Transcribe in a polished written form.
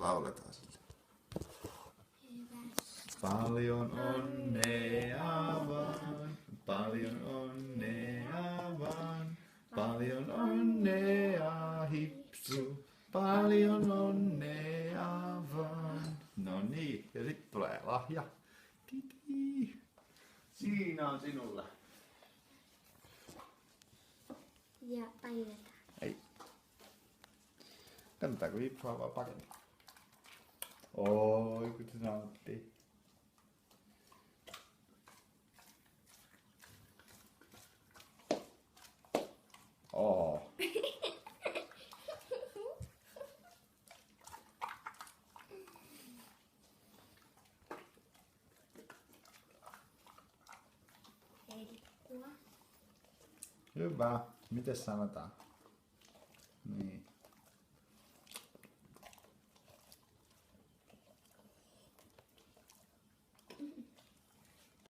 lauletaan sille. Hyvä. Paljon onnea vaan, paljon onnea vaan, paljon onnea Hipsu, paljon onnea vaan. No niin, ja sitten tulee lahja. Titi. Siinä on sinulle. Ja painetaan. Ei. Kannattaako Hipsu avaa paketin? Oi, kun se nauttii. Oo. Herkkua. Hyvä. Miten sanotaan?